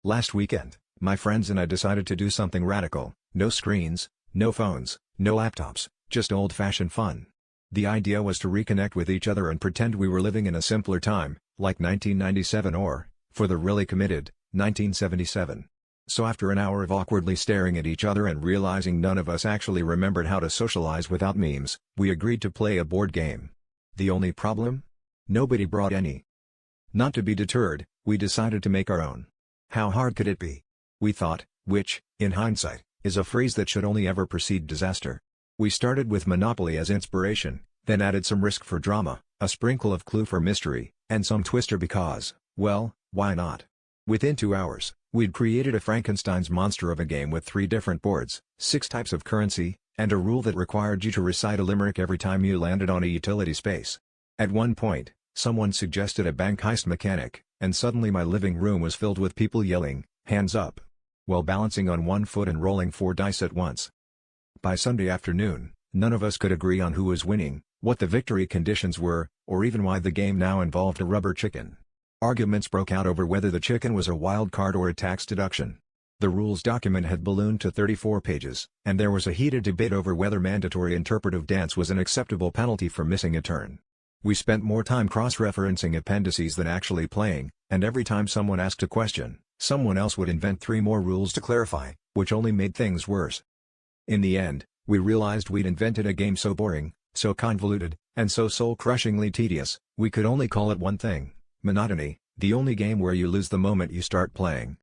Last weekend, my friends and I decided to do something radical. No screens, no phones, no laptops, just old-fashioned fun. The idea was to reconnect with each other and pretend we were living in a simpler time, like 1997 or, for the really committed, 1977. So after an hour of awkwardly staring at each other and realizing none of us actually remembered how to socialize without memes, we agreed to play a board game. The only problem? Nobody brought any. Not to be deterred, we decided to make our own. How hard could it be? We thought, which, in hindsight, is a phrase that should only ever precede disaster. We started with Monopoly as inspiration, then added some Risk for drama, a sprinkle of Clue for mystery, and some Twister because, well, why not? Within 2 hours, we'd created a Frankenstein's monster of a game with 3 different boards, 6 types of currency, and a rule that required you to recite a limerick every time you landed on a utility space. At one point, someone suggested a bank heist mechanic, and suddenly my living room was filled with people yelling, "Hands up!" while balancing on one foot and rolling 4 dice at once. By Sunday afternoon, none of us could agree on who was winning, what the victory conditions were, or even why the game now involved a rubber chicken. Arguments broke out over whether the chicken was a wild card or a tax deduction. The rules document had ballooned to 34 pages, and there was a heated debate over whether mandatory interpretive dance was an acceptable penalty for missing a turn. We spent more time cross-referencing appendices than actually playing, and every time someone asked a question, someone else would invent 3 more rules to clarify, which only made things worse. In the end, we realized we'd invented a game so boring, so convoluted, and so soul-crushingly tedious, we could only call it one thing: monotony, the only game where you lose the moment you start playing.